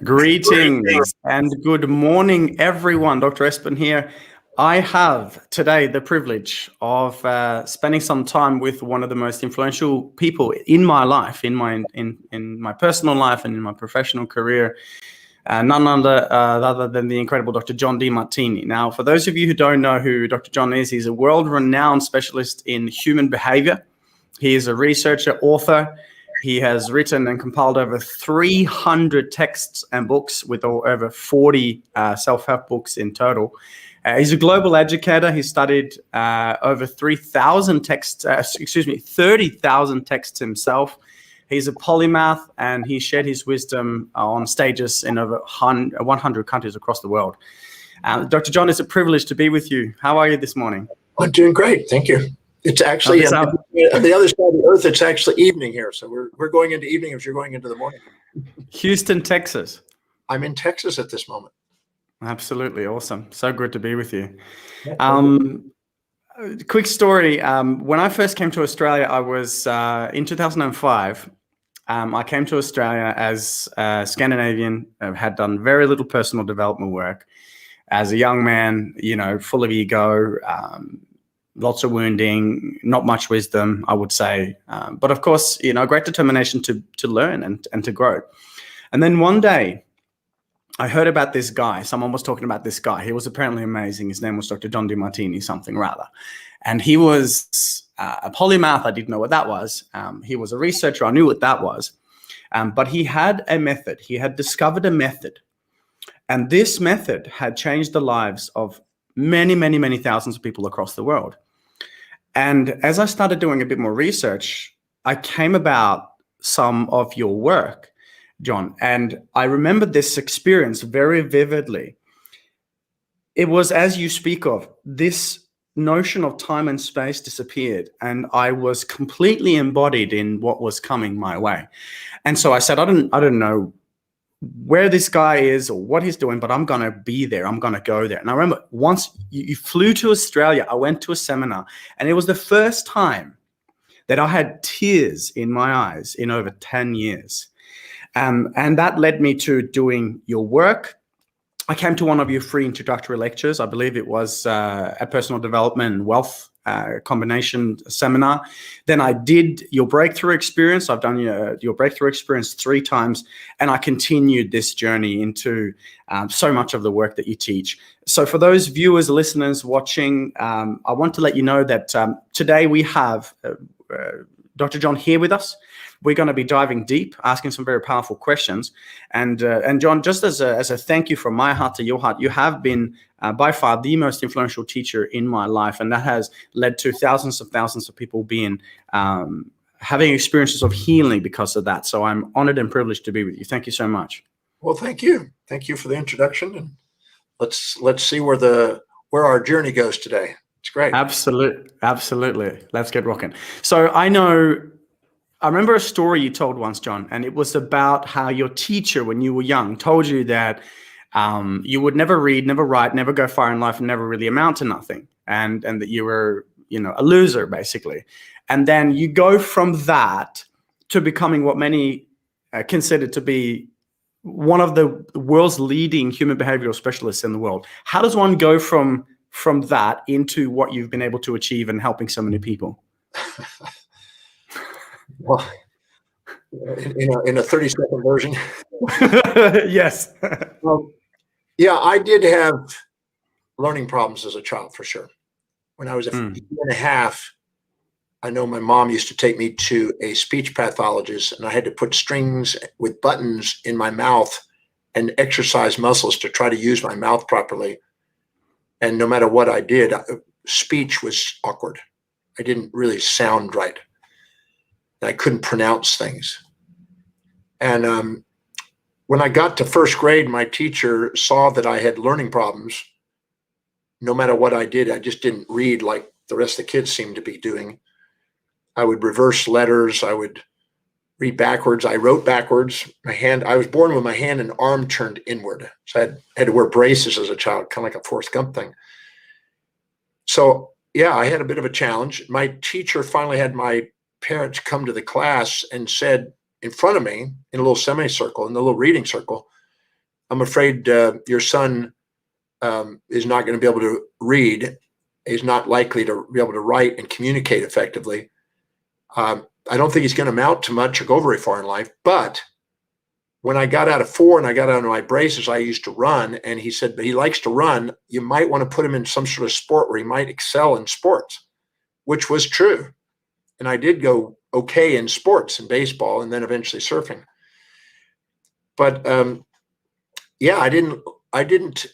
Greetings and good morning, everyone. Dr. Espen here. I have today the privilege of spending some time with one of the most influential people in my life, in my personal life and in my professional career, none other than the incredible Dr. John Demartini. Now, for those of you who don't know who Dr. John is, he's a world-renowned specialist in human behavior. He is a researcher, author. He has written and compiled over 300 texts and books with over 40 self-help books in total. He's a global educator. He studied over 30,000 texts himself. He's a polymath, and he shared his wisdom on stages in over 100 countries across the world. Dr. John, it's a privilege to be with you. How are you this morning? I'm doing great. Thank you. It's actually on the other side of the earth. It's actually evening here, so we're going into evening as you're going into the morning. Houston, Texas. I'm in Texas at this moment. Absolutely awesome. So good to be with you. Quick story. When I first came to Australia, I was in 2005. I came to Australia as a Scandinavian. I had done very little personal development work. As a young man, full of ego, lots of wounding, not much wisdom, I would say. But of course, great determination to learn and to grow. And then one day, I heard about this guy. Someone was talking about this guy. He was apparently amazing. His name was Dr. John Demartini, something rather. And he was a polymath. I didn't know what that was. He was a researcher. I knew what that was. But he had a method. He had discovered a method. And this method had changed the lives of many, many, many thousands of people across the world. And as I started doing a bit more research, I came about some of your work, John, and I remember this experience very vividly. It was, as you speak of, this notion of time and space disappeared, and I was completely embodied in what was coming my way. And so I said, I don't know where this guy is or what he's doing, but I'm going to be there. I'm going to go there. And I remember once you flew to Australia, I went to a seminar, and it was the first time that I had tears in my eyes in over 10 years. And that led me to doing your work. I came to one of your free introductory lectures. I believe it was a personal development and wealth combination seminar. Then I did your breakthrough experience. I've done your breakthrough experience 3 times, and I continued this journey into so much of the work that you teach. So for those viewers, listeners watching, I want to let you know that today we have Dr. John here with us. We're going to be diving deep, asking some very powerful questions. And John, just as a thank you from my heart to your heart, you have been by far the most influential teacher in my life, and that has led to thousands of people being having experiences of healing because of that. So I'm honored and privileged to be with you. Thank you so much. Well, thank you. Thank you for the introduction, and let's see where our journey goes today. It's great. Absolutely. Let's get rocking. So I remember a story you told once, John, and it was about how your teacher, when you were young, told you that you would never read, never write, never go far in life, and never really amount to nothing, and that you were, a loser, basically. And then you go from that to becoming what many consider to be one of the world's leading human behavioral specialists in the world. How does one go from that into what you've been able to achieve and helping so many people? Well, in a 30-second version. Yes. Yeah, I did have learning problems as a child, for sure. When I was a year and a half, I know my mom used to take me to a speech pathologist, and I had to put strings with buttons in my mouth and exercise muscles to try to use my mouth properly. And no matter what I did, speech was awkward. I didn't really sound right. I couldn't pronounce things. And when I got to first grade, my teacher saw that I had learning problems. No matter what I did, I just didn't read like the rest of the kids seemed to be doing. I would reverse letters. I would read backwards. I wrote backwards. I was born with my hand and arm turned inward. So I had to wear braces as a child, kind of like a Forrest Gump thing. So yeah, I had a bit of a challenge. My teacher finally had my parents come to the class and said in front of me in a little semicircle, in the little reading circle, I'm afraid your son is not going to be able to read. He's not likely to be able to write and communicate effectively. I don't think he's going to amount to much or go very far in life. But when I got out of 4 and I got out of my braces, I used to run. And he said, but he likes to run. You might want to put him in some sort of sport where he might excel in sports, which was true. And I did go okay in sports and baseball and then eventually surfing. But yeah, I didn't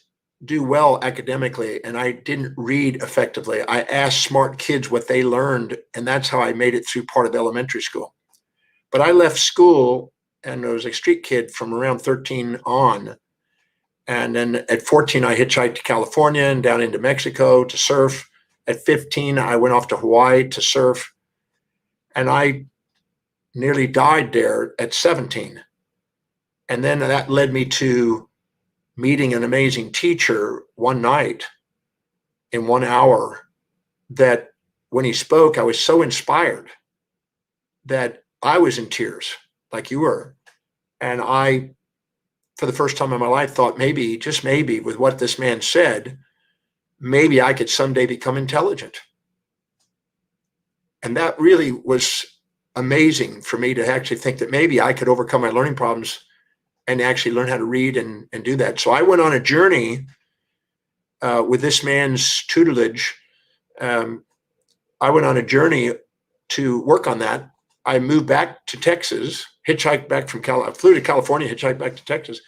do well academically, and I didn't read effectively. I asked smart kids what they learned, and that's how I made it through part of elementary school. But I left school, and I was a street kid from around 13 on. And then at 14, I hitchhiked to California and down into Mexico to surf. At 15, I went off to Hawaii to surf. And I nearly died there at 17. And then that led me to meeting an amazing teacher one night in 1 hour that when he spoke, I was so inspired that I was in tears like you were. And I, for the first time in my life, thought maybe, just maybe, with what this man said, maybe I could someday become intelligent. And that really was amazing for me to actually think that maybe I could overcome my learning problems and actually learn how to read and do that. So I went on a journey with this man's tutelage. I went on a journey to work on that. I moved back to Texas, hitchhiked back from I flew to California, hitchhiked back to Texas,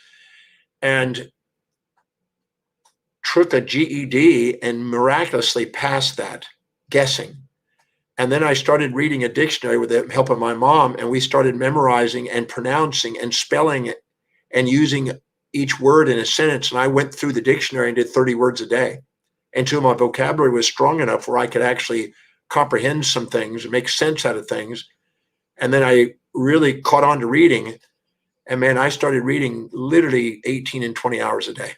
and took a GED and miraculously passed that, guessing. And then I started reading a dictionary with the help of my mom, and we started memorizing and pronouncing and spelling it and using each word in a sentence. And I went through the dictionary and did 30 words a day until my vocabulary was strong enough where I could actually comprehend some things and make sense out of things. And then I really caught on to reading. And man, I started reading literally 18 and 20 hours a day.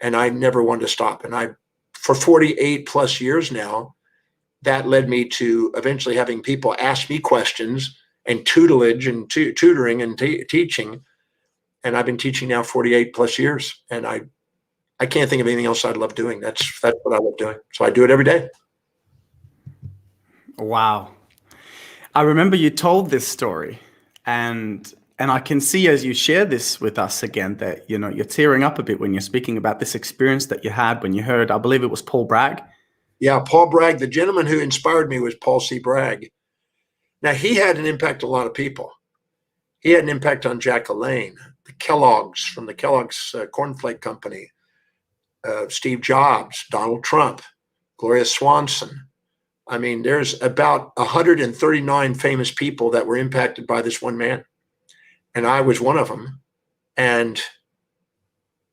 And I never wanted to stop. And for 48 plus years now, that led me to eventually having people ask me questions and tutelage and tutoring and teaching. And I've been teaching now 48 plus years. And I can't think of anything else I'd love doing. That's what I love doing. So I do it every day. Wow. I remember you told this story, and I can see as you share this with us again that, you know, you're tearing up a bit when you're speaking about this experience that you had when you heard, I believe it was Paul Bragg. Yeah, Paul Bragg. The gentleman who inspired me was Paul C. Bragg. Now, he had an impact on a lot of people. He had an impact on Jack LaLanne, the Kellogg's, from the Kellogg's Cornflake Company, Steve Jobs, Donald Trump, Gloria Swanson. I mean, there's about 139 famous people that were impacted by this one man. And I was one of them. And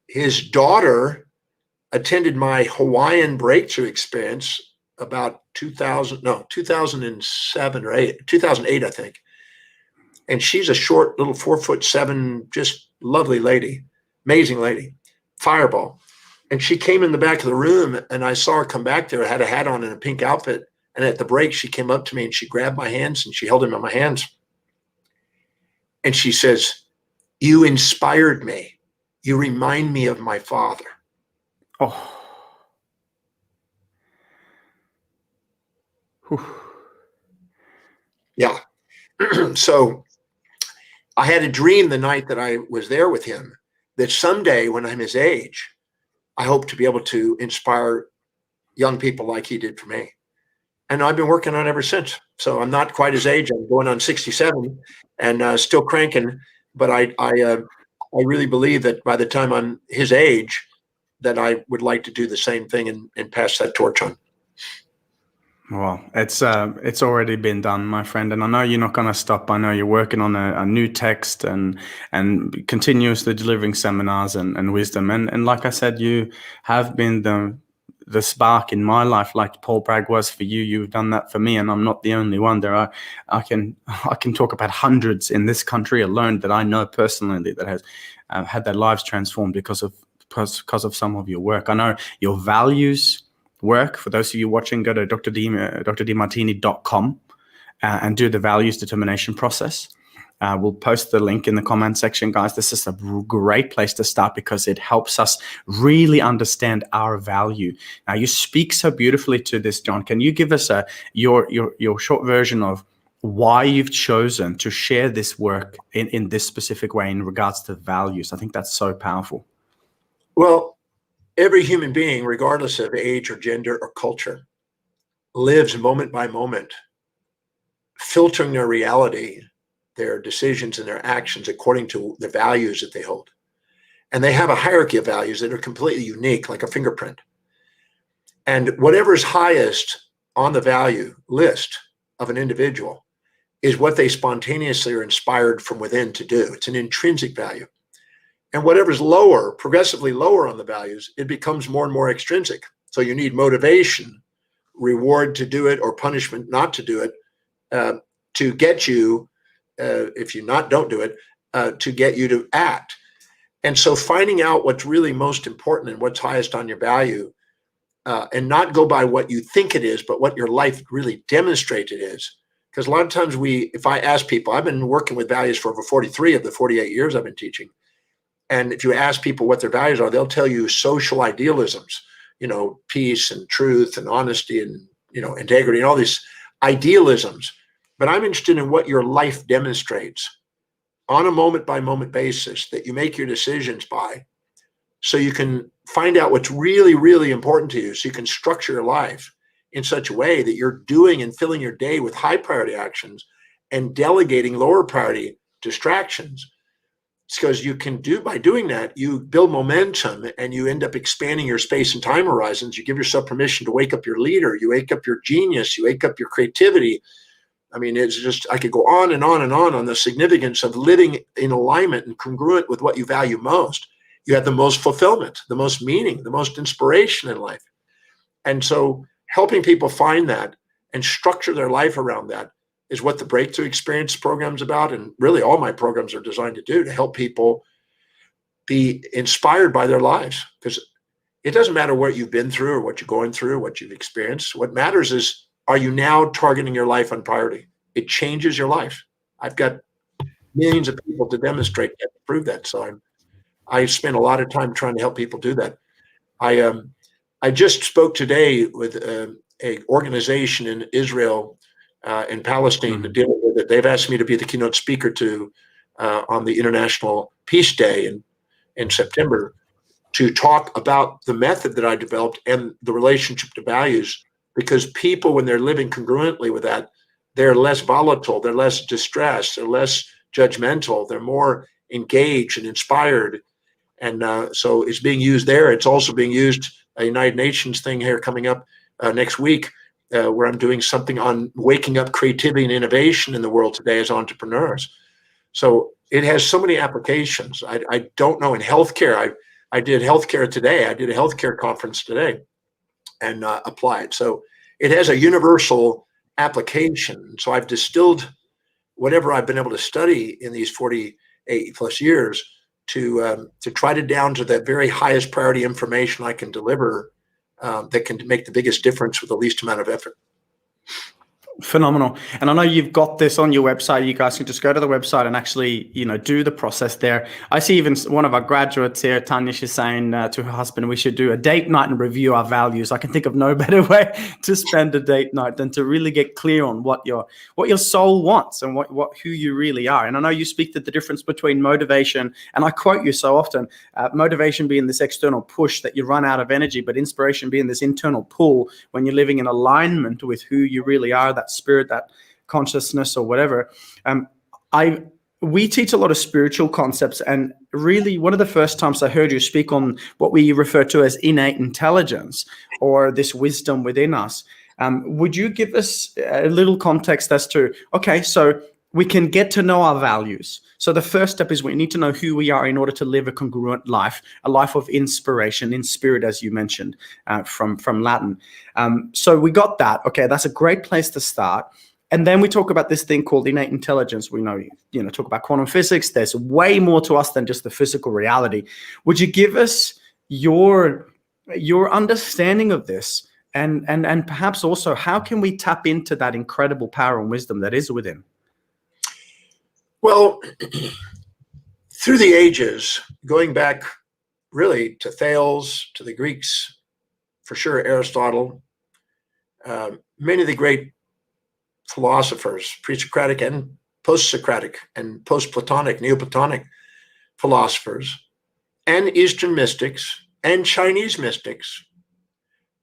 his daughter attended my Hawaiian breakthrough experience about 2007 or 2008, I think. And she's a short little 4'7", just lovely lady, amazing lady, fireball. And she came in the back of the room and I saw her come back there, had a hat on and a pink outfit. And at the break, she came up to me and she grabbed my hands and she held them in my hands. And she says, "You inspired me. You remind me of my father." Oh. Whew. Yeah. So I had a dream the night that I was there with him that someday when I'm his age, I hope to be able to inspire young people like he did for me. And I've been working on it ever since. So I'm not quite his age. I'm going on 67 and still cranking. But I really believe that by the time I'm his age, that I would like to do the same thing and pass that torch on. Well, it's already been done, my friend, and I know you're not going to stop. I know you're working on a new text and continuously delivering seminars and wisdom. And like I said, you have been the spark in my life, like Paul Bragg was for you. You've done that for me, and I'm not the only one. I can talk about hundreds in this country alone that I know personally that has had their lives transformed because of some of your work. I know your values work. For those of you watching, go to drdemartini.com and do the values determination process. We'll post the link in the comment section, guys. This is a great place to start because it helps us really understand our value. Now, you speak so beautifully to this, John. Can you give us your short version of why you've chosen to share this work in this specific way in regards to values? I think that's so powerful. Well, every human being, regardless of age or gender or culture, lives moment by moment, filtering their reality, their decisions and their actions according to the values that they hold. And they have a hierarchy of values that are completely unique, like a fingerprint. And whatever is highest on the value list of an individual is what they spontaneously are inspired from within to do. It's an intrinsic value. And whatever's lower, progressively lower on the values, it becomes more and more extrinsic. So you need motivation, reward to do it, or punishment not to do it, to get you, if you don't do it, to get you to act. And so finding out what's really most important and what's highest on your value, and not go by what you think it is, but what your life really demonstrates it is. Because a lot of times if I ask people, I've been working with values for over 43 of the 48 years I've been teaching. And if you ask people what their values are, they'll tell you social idealisms, peace and truth and honesty and, integrity and all these idealisms. But I'm interested in what your life demonstrates on a moment by moment basis that you make your decisions by, so you can find out what's really, really important to you, so you can structure your life in such a way that you're doing and filling your day with high priority actions and delegating lower priority distractions. It's because by doing that, you build momentum and you end up expanding your space and time horizons. You give yourself permission to wake up your leader, you wake up your genius, you wake up your creativity. I mean, it's just, I could go on and on and on the significance of living in alignment and congruent with what you value most. You have the most fulfillment, the most meaning, the most inspiration in life. And so helping people find that and structure their life around that is what the Breakthrough Experience program is about. And really all my programs are designed to do, to help people be inspired by their lives. Because it doesn't matter what you've been through or what you're going through, or what you've experienced. What matters is, are you now targeting your life on priority? It changes your life. I've got millions of people to demonstrate that, to prove that. So I spend a lot of time trying to help people do that. I just spoke today with an organization in Israel and Palestine to deal with it. They've asked me to be the keynote speaker on the International Peace Day in September, to talk about the method that I developed and the relationship to values. Because people, when they're living congruently with that, they're less volatile, they're less distressed, they're less judgmental, they're more engaged and inspired. And so it's being used there. It's also being used, a United Nations thing here coming up next week, where I'm doing something on waking up creativity and innovation in the world today as entrepreneurs. So it has so many applications. I don't know, in healthcare, I did healthcare today. I did a healthcare conference today and applied. So it has a universal application. So I've distilled whatever I've been able to study in these 48 plus years to try to down to that very highest priority information I can deliver that can make the biggest difference with the least amount of effort. Phenomenal. And I know you've got this on your website. You guys can just go to the website and actually, do the process there. I see even one of our graduates here, Tanya, she's saying to her husband, we should do a date night and review our values. I can think of no better way to spend a date night than to really get clear on what your soul wants and who you really are. And I know you speak to the difference between motivation, and I quote you so often, motivation being this external push that you run out of energy, but inspiration being this internal pull when you're living in alignment with who you really are, that spirit, that consciousness, or whatever. We teach a lot of spiritual concepts, and really one of the first times I heard you speak on what we refer to as innate intelligence, or this wisdom within us. Would you give us a little context as to, okay, so we can get to know our values. So the first step is we need to know who we are in order to live a congruent life, a life of inspiration, in spirit, as you mentioned, from Latin. So we got that. Okay, that's a great place to start. And then we talk about this thing called innate intelligence. We know, talk about quantum physics. There's way more to us than just the physical reality. Would you give us your understanding of this? And perhaps also, how can we tap into that incredible power and wisdom that is within? Well, through the ages, going back really to Thales, to the Greeks, for sure Aristotle, many of the great philosophers, pre-Socratic and post-Socratic and post-Platonic, Neoplatonic philosophers, and Eastern mystics and Chinese mystics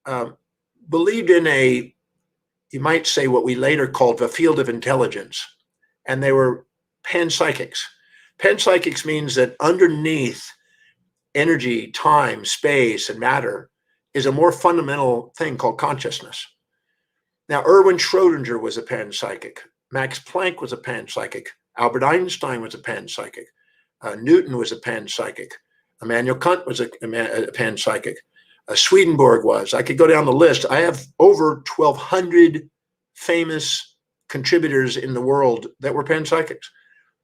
uh, believed in you might say, what we later called the field of intelligence. And they were panpsychics. Panpsychics means that underneath energy, time, space, and matter is a more fundamental thing called consciousness. Now, Erwin Schrödinger was a panpsychic. Max Planck was a panpsychic. Albert Einstein was a panpsychic. Newton was a panpsychic. Immanuel Kant was a panpsychic. Swedenborg was. I could go down the list. I have over 1,200 famous contributors in the world that were panpsychics,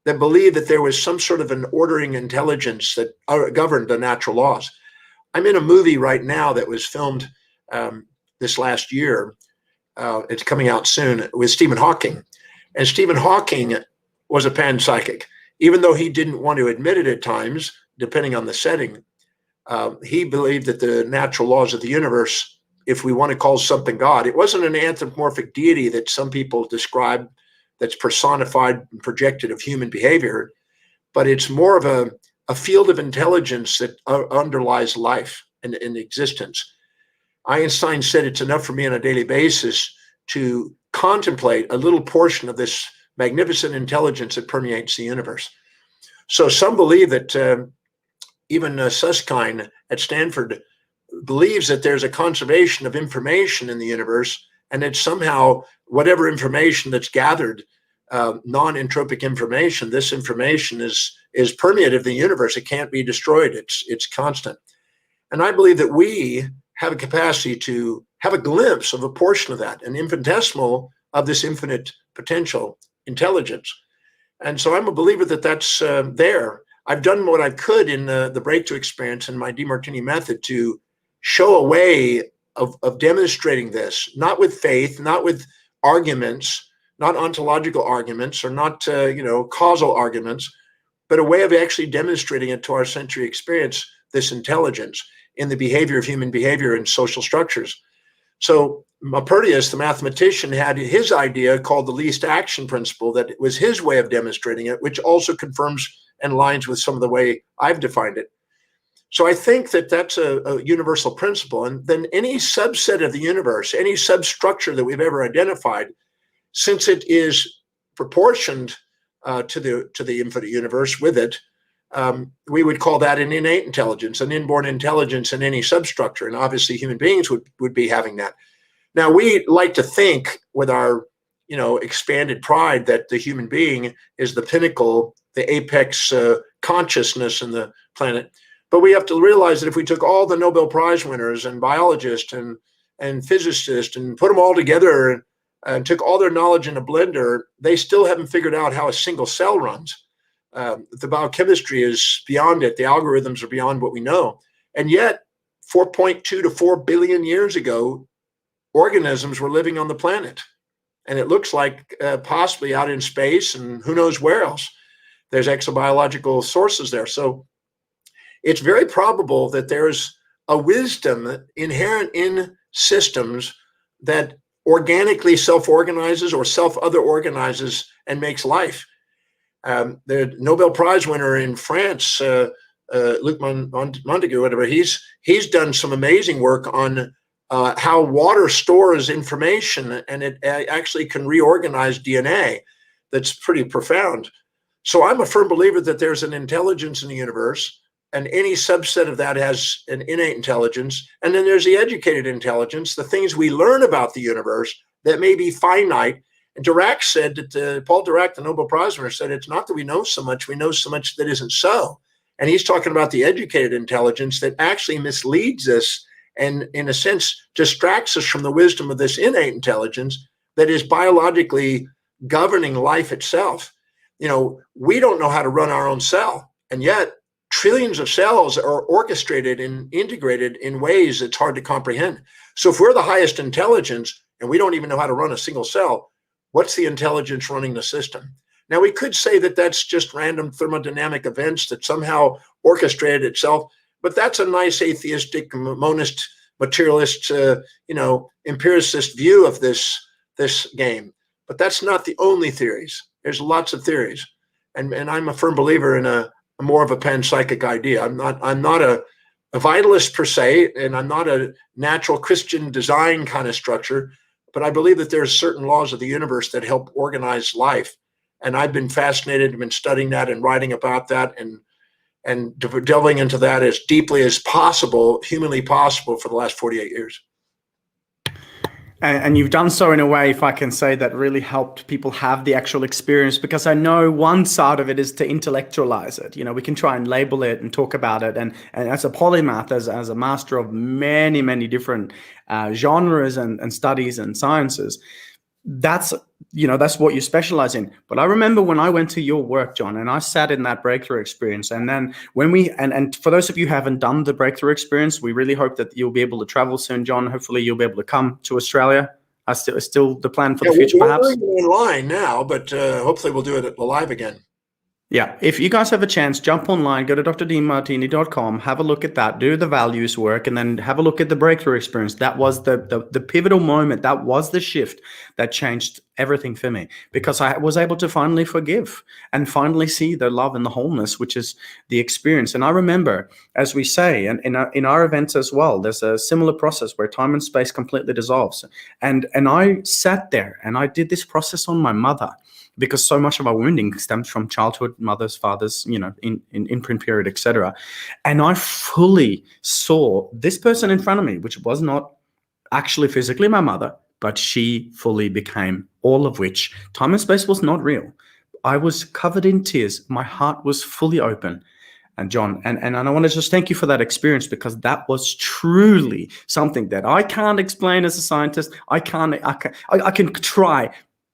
that believed that there was some sort of an ordering intelligence that governed the natural laws. I'm in a movie right now that was filmed this last year. It's coming out soon, with Stephen Hawking. And Stephen Hawking was a panpsychic, even though he didn't want to admit it at times, depending on the setting. He believed that the natural laws of the universe, if we want to call something God, it wasn't an anthropomorphic deity that some people describe that's personified and projected of human behavior, but it's more of a field of intelligence that underlies life and existence. Einstein said it's enough for me on a daily basis to contemplate a little portion of this magnificent intelligence that permeates the universe. So some believe that even Susskind at Stanford believes that there's a conservation of information in the universe, and that somehow whatever information that's gathered, non-entropic information, this information is permeative of the universe. It can't be destroyed. It's constant. And I believe that we have a capacity to have a glimpse of a portion of that, an infinitesimal of this infinite potential intelligence. And so I'm a believer that that's there. I've done what I could in the breakthrough experience and my Demartini method to show a way of demonstrating this, not with faith, not with arguments, not ontological arguments, or not causal arguments, but a way of actually demonstrating it to our sensory experience, this intelligence in the behavior of human behavior and social structures. So Maupertuis, the mathematician, had his idea called the least action principle, that it was his way of demonstrating it, which also confirms and aligns with some of the way I've defined it. So I think that that's a universal principle. And then any subset of the universe, any substructure that we've ever identified, since it is proportioned to the infinite universe with it, we would call that an innate intelligence, an inborn intelligence in any substructure. And obviously human beings would be having that. Now, we like to think with our expanded pride that the human being is the pinnacle, the apex consciousness in the planet. But we have to realize that if we took all the Nobel Prize winners and biologists and physicists and put them all together and took all their knowledge in a blender, they still haven't figured out how a single cell runs. The biochemistry is beyond it. The algorithms are beyond what we know. And yet, 4.2 to 4 billion years ago, organisms were living on the planet. And it looks like possibly out in space and who knows where else. There's exobiological sources there. So it's very probable that there's a wisdom inherent in systems that organically self-organizes or self-other organizes and makes life. The Nobel Prize winner in France, Luc Montagnier, whatever, he's done some amazing work on how water stores information, and it actually can reorganize DNA. That's pretty profound. So I'm a firm believer that there's an intelligence in the universe, and any subset of that has an innate intelligence. And then there's the educated intelligence, the things we learn about the universe that may be finite. And Dirac said that Paul Dirac, the Nobel Prize winner, said it's not that we know so much, we know so much that isn't so. And he's talking about the educated intelligence that actually misleads us and, in a sense, distracts us from the wisdom of this innate intelligence that is biologically governing life itself. We don't know how to run our own cell, and yet trillions of cells are orchestrated and integrated in ways that's hard to comprehend. So if we're the highest intelligence and we don't even know how to run a single cell, what's the intelligence running the system? Now, we could say that that's just random thermodynamic events that somehow orchestrated itself, but that's a nice atheistic, monist, materialist, empiricist view of this game. But that's not the only theories. There's lots of theories, and I'm a firm believer in a more of a panpsychic idea. I'm not a vitalist per se, and I'm not a natural Christian design kind of structure, but I believe that there's certain laws of the universe that help organize life. And I've been fascinated and been studying that and writing about that and delving into that as deeply as possible, humanly possible, for the last 48 years. And you've done so in a way, if I can say, that really helped people have the actual experience, because I know one side of it is to intellectualize it. We can try and label it and talk about it. And as a polymath, as a master of many, many different genres and studies and sciences, that's what you specialize in. But I remember when I went to your work, John, and I sat in that breakthrough experience. And then when and for those of you who haven't done the breakthrough experience, we really hope that you'll be able to travel soon, John. Hopefully you'll be able to come to Australia. Still the plan for the future, perhaps? We're doing it online now, but hopefully we'll do it live again. Yeah, if you guys have a chance, jump online, go to drdemartini.com, have a look at that, do the values work, and then have a look at the breakthrough experience. That was the pivotal moment. That was the shift that changed everything for me, because I was able to finally forgive and finally see the love and the wholeness, which is the experience. And I remember, as we say, and in our events as well, there's a similar process where time and space completely dissolves. And I sat there and I did this process on my mother, because so much of our wounding stems from childhood, mothers, fathers, in imprint period, etc. And I fully saw this person in front of me, which was not actually physically my mother, but she fully became all of which time and space was not real. I was covered in tears. My heart was fully open. And John, and I want to just thank you for that experience, because that was truly something that I can't explain as a scientist. I can try,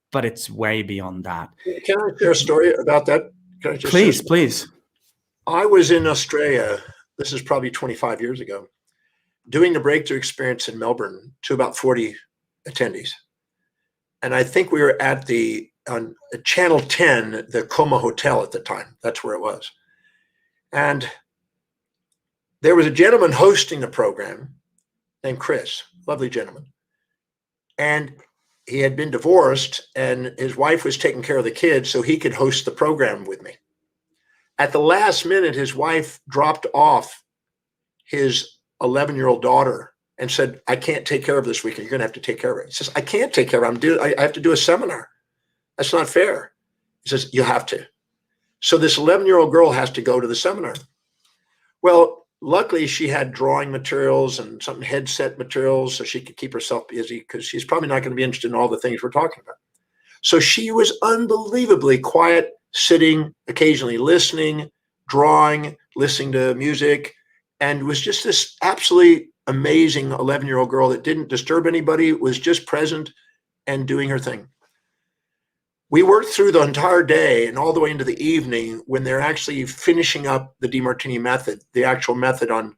but it's way beyond that. Can I share a story about that? Please. I was in Australia, this is probably 25 years ago, doing the breakthrough experience in Melbourne to about 40 attendees. And I think we were at on Channel 10, the Coma Hotel at the time. That's where it was. And there was a gentleman hosting the program named Chris, lovely gentleman. And he had been divorced, and his wife was taking care of the kids so he could host the program with me. At the last minute, his wife dropped off his 11-year-old daughter and said, I can't take care of this weekend. You're going to have to take care of it. He says, I can't take care of it. I have to do a seminar. That's not fair. He says, you have to. So this 11-year-old girl has to go to the seminar. Well, luckily she had drawing materials and some headset materials so she could keep herself busy, because she's probably not going to be interested in all the things we're talking about. So she was unbelievably quiet, sitting, occasionally listening, drawing, listening to music, and was just this absolutely amazing 11-year-old girl that didn't disturb anybody, was just present and doing her thing. We worked through the entire day and all the way into the evening, when they're actually finishing up the Demartini method, the actual method on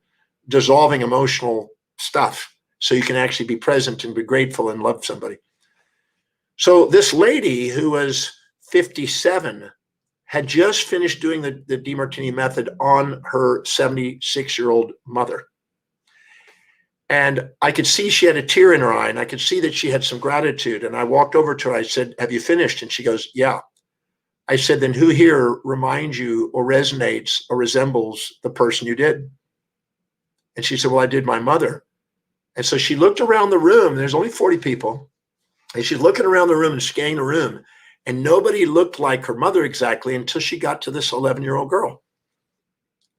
dissolving emotional stuff, so you can actually be present and be grateful and love somebody. So this lady, who was 57, had just finished doing the Demartini method on her 76-year-old mother. And I could see she had a tear in her eye, and I could see that she had some gratitude. And I walked over to her. I said, have you finished? And she goes, yeah. I said, then who here reminds you or resonates or resembles the person you did? And she said, well, I did my mother. And so she looked around the room. There's only 40 people. And she's looking around the room and scanning the room. And nobody looked like her mother exactly until she got to this 11-year-old girl.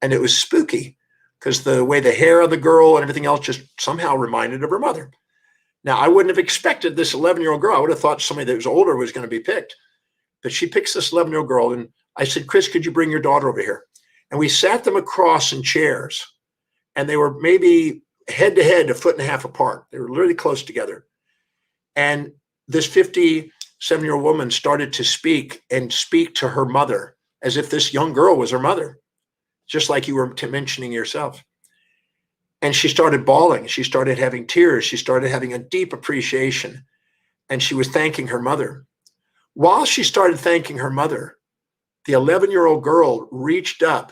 And it was spooky, because the way the hair of the girl and everything else just somehow reminded of her mother. Now, I wouldn't have expected this 11-year-old girl. I would have thought somebody that was older was going to be picked. But she picks this 11-year-old girl, and I said, Chris, could you bring your daughter over here? And we sat them across in chairs, and they were maybe head to head, 1.5 feet apart. They were really close together. And this 57-year-old woman started to speak to her mother as if this young girl was her mother, just like you were mentioning yourself. And she started bawling. She started having tears. She started having a deep appreciation. And she was thanking her mother. While she started thanking her mother, the 11-year-old girl reached up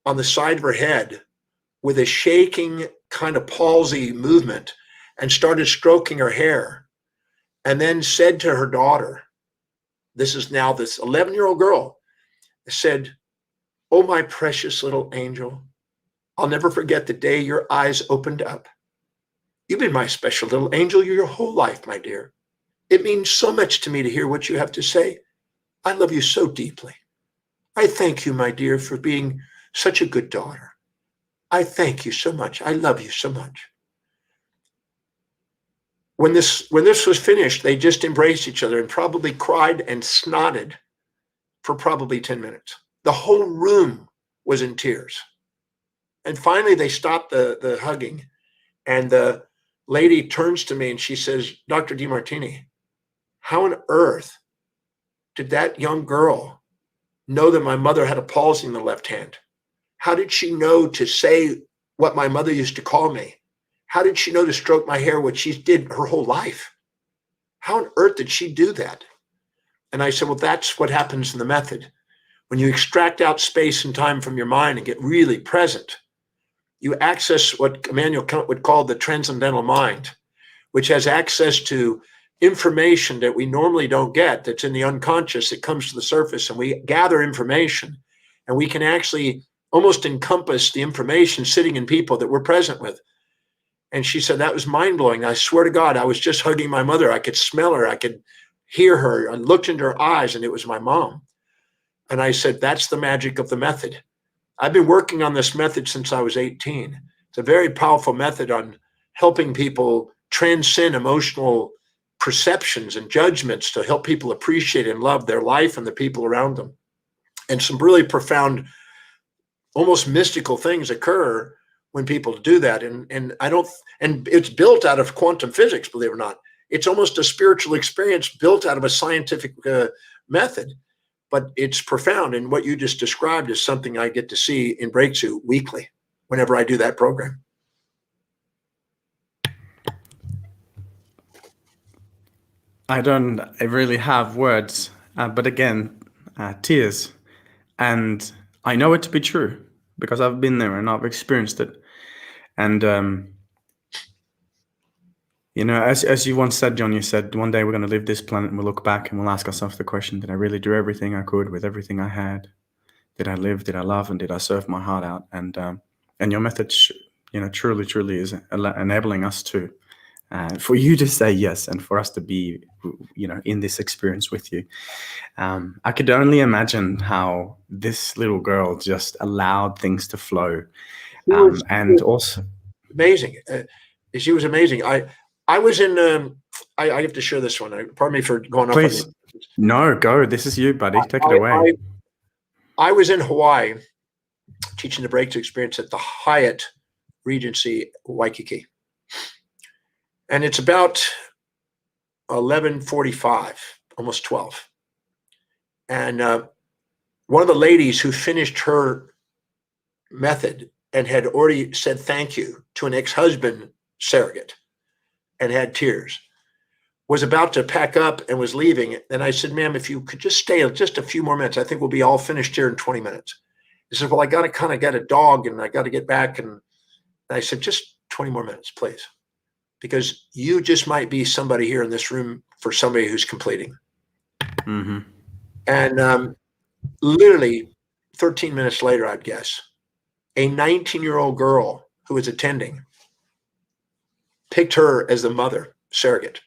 on the side of her head with a shaking kind of palsy movement and started stroking her hair, and then said to her daughter, this is now this 11-year-old girl, said, "Oh, my precious little angel, I'll never forget the day your eyes opened up. You've been my special little angel your whole life, my dear. It means so much to me to hear what you have to say. I love you so deeply. I thank you, my dear, for being such a good daughter. I thank you so much. I love you so much." When this was finished, they just embraced each other and probably cried and snotted for probably 10 minutes. The whole room was in tears. And finally, they stopped the hugging. And the lady turns to me and she says, "Dr. Demartini, how on earth did that young girl know that my mother had a palsy in the left hand? How did she know to say what my mother used to call me? How did she know to stroke my hair, what she did her whole life? How on earth did she do that?" And I said, "Well, that's what happens in the method. When you extract out space and time from your mind and get really present, you access what Immanuel Kant would call the transcendental mind, which has access to information that we normally don't get, that's in the unconscious, that comes to the surface, and we gather information, and we can actually almost encompass the information sitting in people that we're present with." And she said, "That was mind-blowing. I swear to God, I was just hugging my mother. I could smell her. I could hear her. I looked into her eyes, and it was my mom." And I said, "That's the magic of the method. I've been working on this method since I was 18. It's a very powerful method on helping people transcend emotional perceptions and judgments to help people appreciate and love their life and the people around them. And some really profound, almost mystical things occur when people do that. And it's built out of quantum physics, believe it or not. It's almost a spiritual experience built out of a scientific method. But it's profound. And what you just described is something I get to see in Breakthrough weekly whenever I do that program. I don't really have words, but again, tears. And I know it to be true because I've been there and I've experienced it. And, you know, as you once said, John, you said, one day we're going to leave this planet and we'll look back and we'll ask ourselves the question, did I really do everything I could with everything I had? Did I live? Did I love? And did I serve my heart out? And your method, you know, truly is enabling us to, for you to say yes and for us to be, you know, in this experience with you. I could only imagine how this little girl just allowed things to flow. And also amazing. She was amazing. I was in, I have to share this one. Pardon me for going please. off on the, no, go. This is you, buddy. Take it away. I was in Hawaii teaching the Breakthrough Experience at the Hyatt Regency, Waikiki. And it's about 11:45, almost 12. And one of the ladies who finished her method and had already said thank you to an ex-husband surrogate and had tears, was about to pack up and was leaving. And I said, "Ma'am, if you could just stay just a few more minutes, I think we'll be all finished here in 20 minutes. He said, "Well, I got to kind of get a dog and I got to get back." And I said, "Just 20 more minutes, please. Because you just might be somebody here in this room for somebody who's completing." Mm-hmm. And literally 13 minutes later, I'd guess, a 19-year-old girl who was attending picked her as the mother surrogate.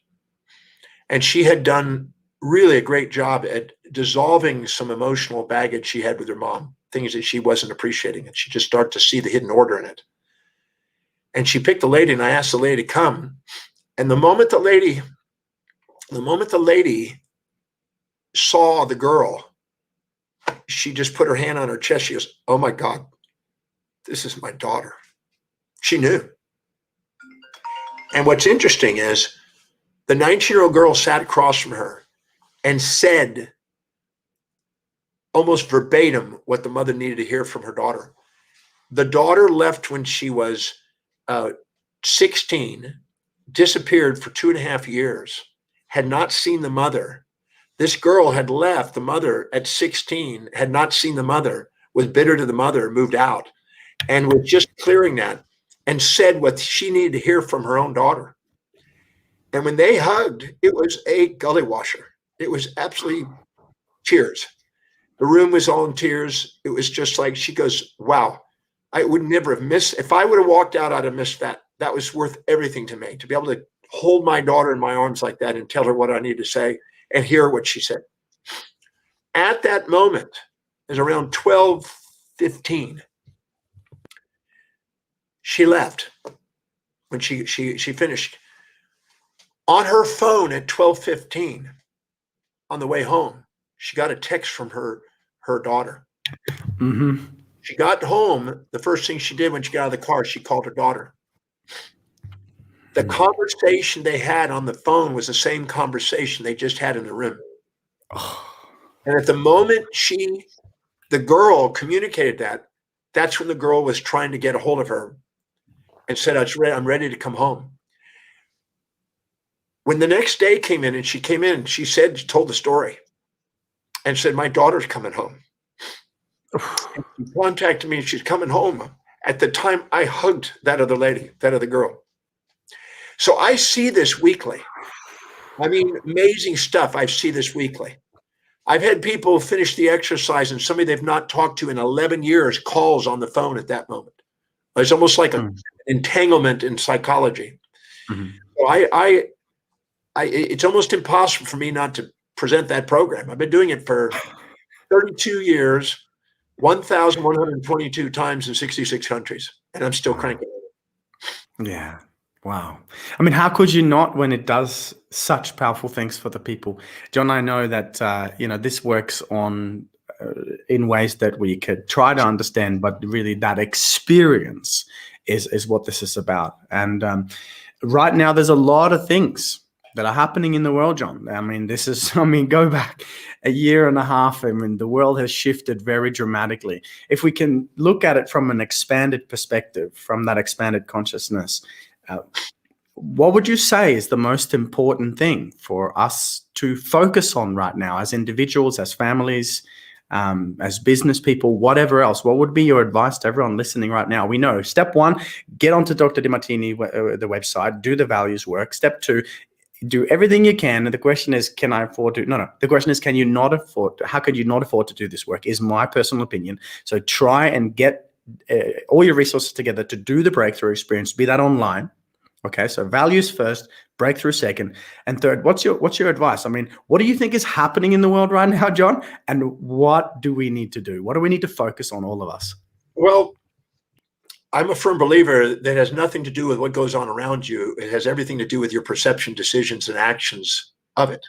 And she had done really a great job at dissolving some emotional baggage she had with her mom, things that she wasn't appreciating. And she just started to see the hidden order in it. And she picked the lady, and I asked the lady to come. And the moment the lady saw the girl, she just put her hand on her chest. She goes, "Oh my God, this is my daughter." She knew. And what's interesting is the 19-year-old girl sat across from her and said almost verbatim what the mother needed to hear from her daughter. The daughter left when she was 16, disappeared for 2.5 years, had not seen the mother, This girl had left the mother at 16, had not seen the mother, was bitter to the mother, moved out, and was just clearing that and said what she needed to hear from her own daughter. And when they hugged, it was a gully washer. It was absolutely tears. The room was all in tears. It was just like, she goes, wow, I would never have missed. If I would have walked out, I'd have missed that. That was worth everything to me, to be able to hold my daughter in my arms like that and tell her what I need to say and hear what she said. At that moment, it was around 12:15. She left when she finished. On her phone at 12:15, on the way home, she got a text from her daughter. Mm-hmm. She got home. The first thing she did when she got out of the car, she called her daughter. The conversation they had on the phone was the same conversation they just had in the room. And at the moment the girl communicated that, that's when the girl was trying to get a hold of her and said, I'm ready to come home. When the next day came in and she came in, she told the story and said, my daughter's coming home. And she contacted me and she's coming home. At the time, I hugged that other lady, that other girl. So I see this weekly. I mean, amazing stuff. I see this weekly. I've had people finish the exercise and somebody they've not talked to in 11 years calls on the phone at that moment. It's almost like an entanglement in psychology. Mm-hmm. So it's almost impossible for me not to present that program. I've been doing it for 32 years, 1,122 times in 66 countries, and I'm still cranking it. Yeah. Wow. I mean, how could you not when it does such powerful things for the people? John, I know that, this works on in ways that we could try to understand, but really that experience is what this is about. And right now, there's a lot of things that are happening in the world, John. I mean, go back a year and a half. I mean, the world has shifted very dramatically. If we can look at it from an expanded perspective, from that expanded consciousness, what would you say is the most important thing for us to focus on right now as individuals, as families, as business people, whatever else? What would be your advice to everyone listening right now? We know step one, get onto Dr. Demartini, the website, do the values work. Step two, do everything you can. And the question is, can I afford to? No. The question is, can you not afford to? How could you not afford to do this work? Is my personal opinion. So try and get all your resources together to do the breakthrough experience, be that online. Okay, so values first, breakthrough second, and third. What's your advice? I mean, what do you think is happening in the world right now, John? And what do we need to do? What do we need to focus on, all of us? Well, I'm a firm believer that has nothing to do with what goes on around you. It has everything to do with your perception, decisions, and actions of it.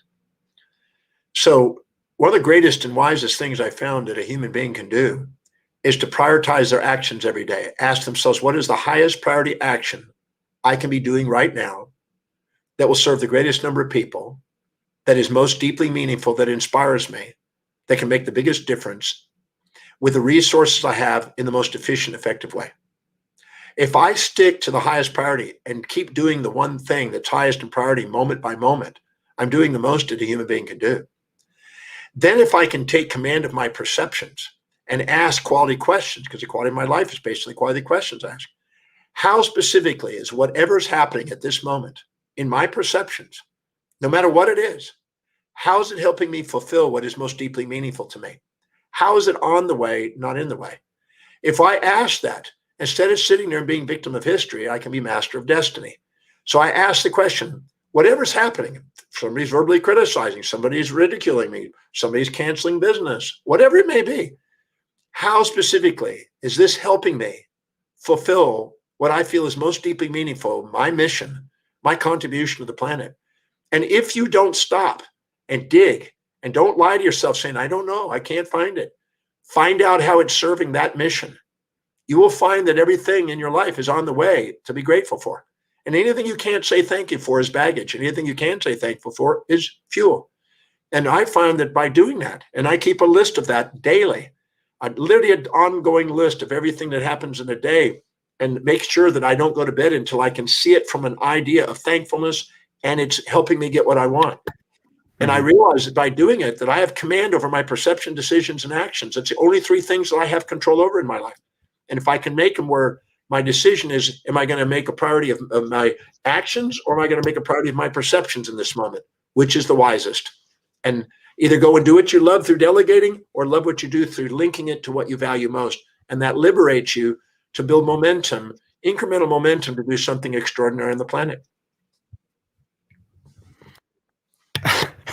So one of the greatest and wisest things I found that a human being can do is to prioritize their actions every day. Ask themselves, what is the highest priority action I can be doing right now that will serve the greatest number of people, that is most deeply meaningful, that inspires me, that can make the biggest difference with the resources I have in the most efficient, effective way. If I stick to the highest priority and keep doing the one thing that's highest in priority moment by moment, I'm doing the most that a human being can do. Then if I can take command of my perceptions and ask quality questions, because the quality of my life is basically quality questions asked. How specifically is whatever's happening at this moment in my perceptions, no matter what it is, how is it helping me fulfill what is most deeply meaningful to me? How is it on the way, not in the way? If I ask that, instead of sitting there and being victim of history, I can be master of destiny. So I ask the question, whatever's happening, somebody's verbally criticizing, somebody's ridiculing me, somebody's canceling business, whatever it may be, how specifically is this helping me fulfill what I feel is most deeply meaningful, my mission, my contribution to the planet? And if you don't stop and dig and don't lie to yourself saying, I don't know, I can't find it, find out how it's serving that mission. You will find that everything in your life is on the way to be grateful for. And anything you can't say thank you for is baggage. And anything you can say thankful for is fuel. And I find that by doing that, and I keep a list of that daily, literally an ongoing list of everything that happens in a day, and make sure that I don't go to bed until I can see it from an idea of thankfulness and it's helping me get what I want. And I realized that by doing it, that I have command over my perception, decisions, and actions. It's the only three things that I have control over in my life. And if I can make them where my decision is, am I going to make a priority of my actions, or am I going to make a priority of my perceptions in this moment? Which is the wisest? And either go and do what you love through delegating, or love what you do through linking it to what you value most. And that liberates you to build momentum, incremental momentum, to do something extraordinary on the planet.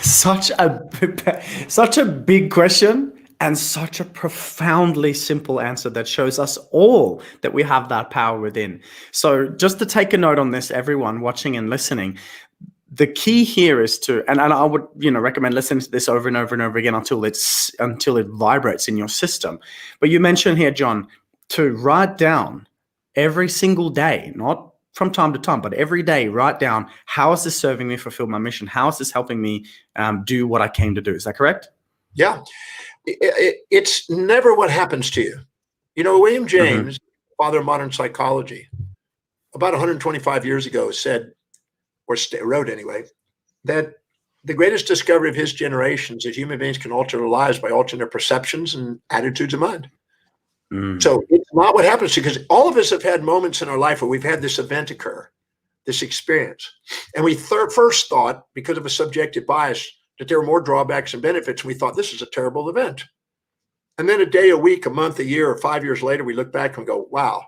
Such a big question, and such a profoundly simple answer that shows us all that we have that power within. So just to take a note on this, everyone watching and listening, the key here is to, and I would, recommend listening to this over and over and over again until it vibrates in your system. But you mentioned here, John, to write down every single day, not from time to time, but every day, write down, how is this serving me fulfill my mission? How is this helping me do what I came to do? Is that correct? Yeah. It's never what happens to you. William James, father of modern psychology, about 125 years ago said, or wrote anyway, that the greatest discovery of his generation is that human beings can alter their lives by altering their perceptions and attitudes of mind. So it's not what happens to you, because all of us have had moments in our life where we've had this event occur, this experience. And we first thought, because of a subjective bias, that there were more drawbacks and benefits. And we thought, this is a terrible event. And then a day, a week, a month, a year, or 5 years later, we look back and go, wow,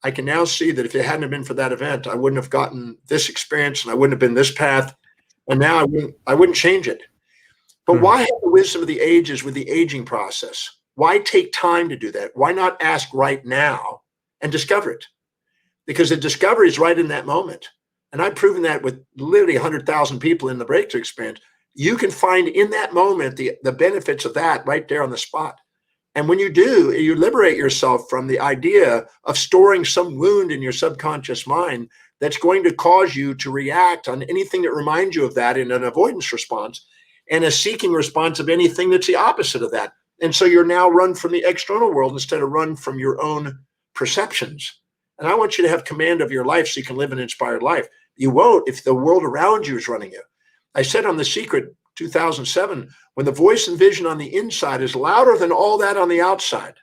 I can now see that if it hadn't been for that event, I wouldn't have gotten this experience, and I wouldn't have been this path. And now I wouldn't change it. But why have the wisdom of the ages with the aging process? Why take time to do that? Why not ask right now and discover it? Because the discovery is right in that moment. And I've proven that with literally 100,000 people in the breakthrough experience. You can find in that moment the benefits of that right there on the spot. And when you do, you liberate yourself from the idea of storing some wound in your subconscious mind that's going to cause you to react on anything that reminds you of that in an avoidance response, and a seeking response of anything that's the opposite of that. And so you're now run from the external world instead of run from your own perceptions. And I want you to have command of your life so you can live an inspired life. You won't if the world around you is running you. I said on The Secret 2007, when the voice and vision on the inside is louder than all that on the outside,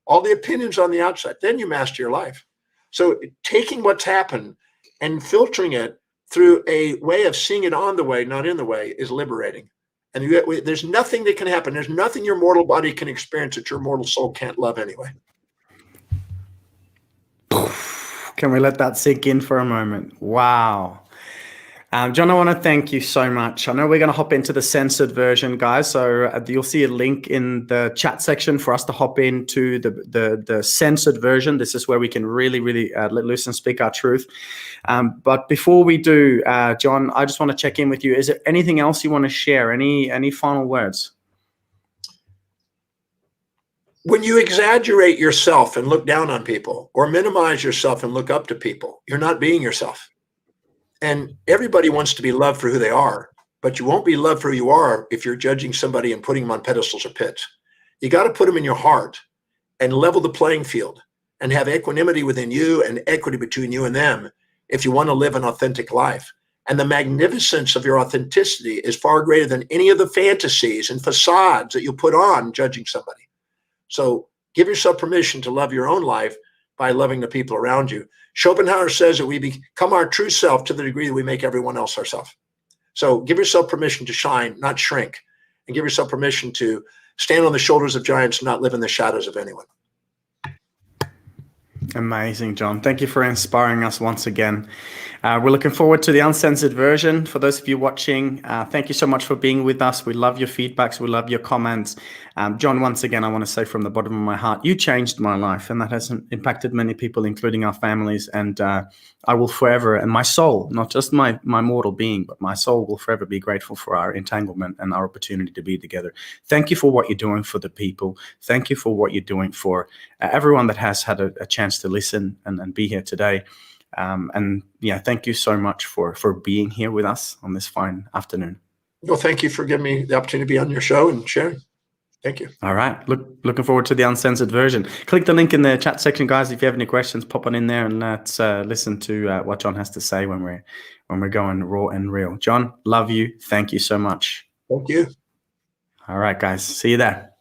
all the opinions on the outside, then you master your life. So taking what's happened and filtering it through a way of seeing it on the way, not in the way, is liberating. And there's nothing that can happen. There's nothing your mortal body can experience that your mortal soul can't love anyway. Can we let that sink in for a moment? Wow. John, I want to thank you so much. I know we're going to hop into the censored version, guys. So you'll see a link in the chat section for us to hop into the censored version. This is where we can really let loose and speak our truth. But before we do, John, I just want to check in with you. Is there anything else you want to share? Any final words? When you exaggerate yourself and look down on people, or minimize yourself and look up to people, you're not being yourself. And everybody wants to be loved for who they are, but you won't be loved for who you are if you're judging somebody and putting them on pedestals or pits. You got to put them in your heart and level the playing field and have equanimity within you and equity between you and them if you want to live an authentic life. And the magnificence of your authenticity is far greater than any of the fantasies and facades that you put on judging somebody. So give yourself permission to love your own life by loving the people around you. Schopenhauer says that we become our true self to the degree that we make everyone else ourselves. So give yourself permission to shine, not shrink, and give yourself permission to stand on the shoulders of giants and not live in the shadows of anyone. Amazing, John. Thank you for inspiring us once again. We're looking forward to the uncensored version. For those of you watching, thank you so much for being with us. We love your feedbacks. We love your comments. John, once again, I want to say from the bottom of my heart, you changed my life, and that has impacted many people, including our families. And I will forever, and my soul, not just my mortal being, but my soul will forever be grateful for our entanglement and our opportunity to be together. Thank you for what you're doing for the people. Thank you for what you're doing for everyone that has had a chance to listen and be here today. And yeah, thank you so much for being here with us on this fine afternoon. Well, thank you for giving me the opportunity to be on your show and sharing. Thank you. All right. Looking forward to the uncensored version. Click the link in the chat section, guys. If you have any questions, pop on in there and let's listen to what John has to say when we're going raw and real. John, love you. Thank you so much. Thank you. All right, guys. See you there.